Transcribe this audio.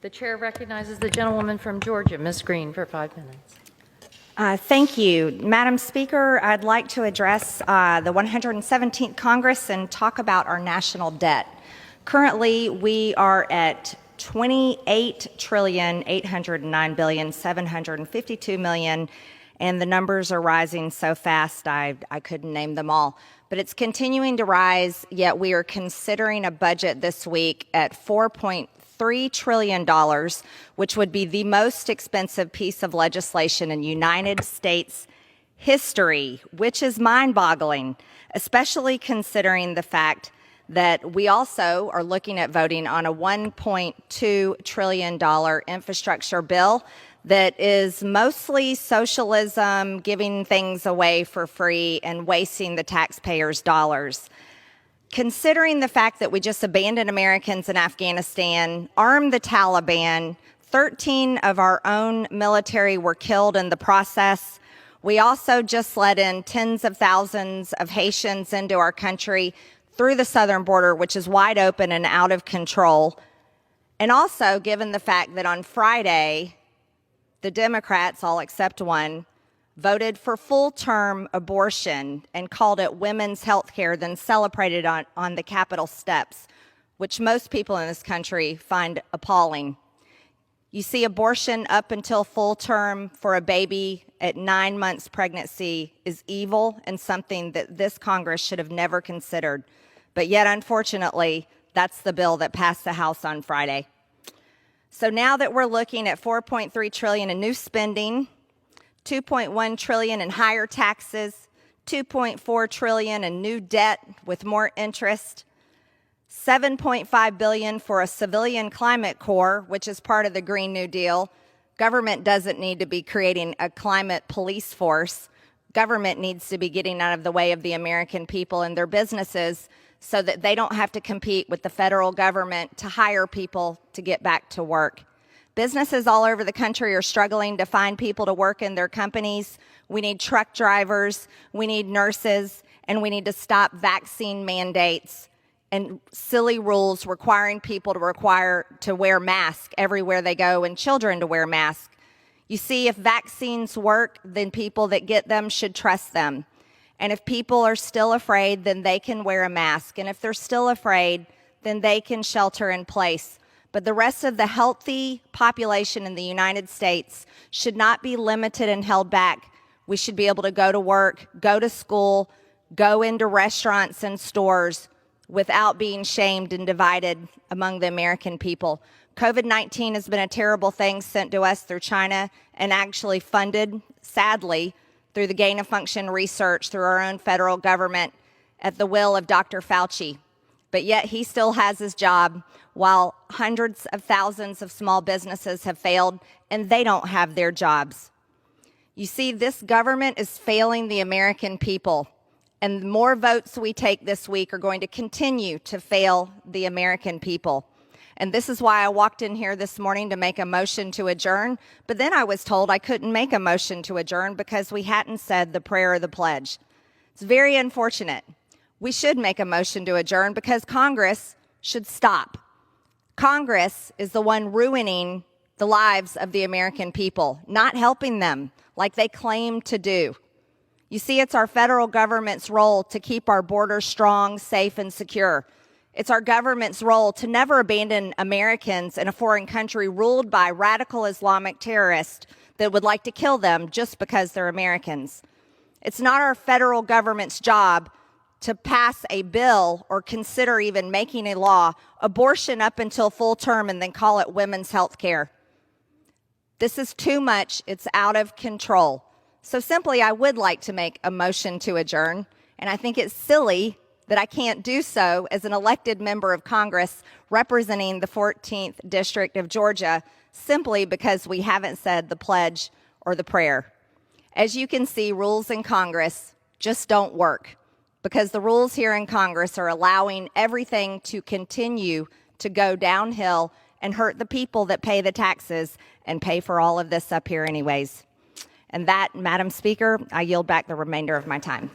The chair recognizes the gentlewoman from Georgia, Ms. Greene, for 5 minutes. Thank you. Madam Speaker, I'd like to address the 117th Congress and talk about our national debt. Currently, we are at $28,809,752,000,000, and the numbers are rising so fast I couldn't name them all. But it's continuing to rise, yet we are considering a budget this week at $4.3 trillion, which would be the most expensive piece of legislation in United States history, which is mind-boggling, especially considering the fact that we also are looking at voting on a $1.2 trillion infrastructure bill that is mostly socialism, giving things away for free and wasting the taxpayers' dollars. Considering the fact that we just abandoned Americans in Afghanistan, armed the Taliban, 13 of our own military were killed in the process. We also just let in tens of thousands of Haitians into our country through the southern border, which is wide open and out of control. And also, given the fact that on Friday, the Democrats, all except one, voted for full-term abortion and called it women's health care, then celebrated on the Capitol steps, which most people in this country find appalling. You see, abortion up until full term for a baby at 9 months pregnancy is evil and something that this Congress should have never considered. But yet, unfortunately, that's the bill that passed the House on Friday. So now that we're looking at $4.3 trillion in new spending, $2.1 trillion in higher taxes, $2.4 trillion in new debt with more interest, $7.5 billion for a civilian climate corps, which is part of the Green New Deal. Government doesn't need to be creating a climate police force. Government needs to be getting out of the way of the American people and their businesses so that they don't have to compete with the federal government to hire people to get back to work. Businesses all over the country are struggling to find people to work in their companies. We need truck drivers, we need nurses, and we need to stop vaccine mandates and silly rules requiring people to wear masks everywhere they go and children to wear masks. You see, if vaccines work, then people that get them should trust them. And if people are still afraid, then they can wear a mask. And if they're still afraid, then they can shelter in place. But the rest of the healthy population in the United States should not be limited and held back. We should be able to go to work, go to school, go into restaurants and stores without being shamed and divided among the American people. COVID-19 has been a terrible thing sent to us through China and actually funded, sadly, through the gain-of-function research through our own federal government at the will of Dr. Fauci. But yet he still has his job while hundreds of thousands of small businesses have failed and they don't have their jobs. You see, this government is failing the American people, and the more votes we take this week are going to continue to fail the American people. And this is why I walked in here this morning to make a motion to adjourn, but then I was told I couldn't make a motion to adjourn because we hadn't said the prayer or the pledge. It's very unfortunate. We should make a motion to adjourn because Congress should stop. Congress is the one ruining the lives of the American people, not helping them like they claim to do. You see, it's our federal government's role to keep our borders strong, safe, and secure. It's our government's role to never abandon Americans in a foreign country ruled by radical Islamic terrorists that would like to kill them just because they're Americans. It's not our federal government's job to pass a bill or consider even making a law, abortion up until full term, and then call it women's health care. This is too much. It's out of control. So simply, I would like to make a motion to adjourn, and I think it's silly that I can't do so as an elected member of Congress representing the 14th District of Georgia simply because we haven't said the pledge or the prayer. As you can see, rules in Congress just don't work because the rules here in Congress are allowing everything to continue to go downhill and hurt the people that pay the taxes and pay for all of this up here anyways. And that, Madam Speaker, I yield back the remainder of my time.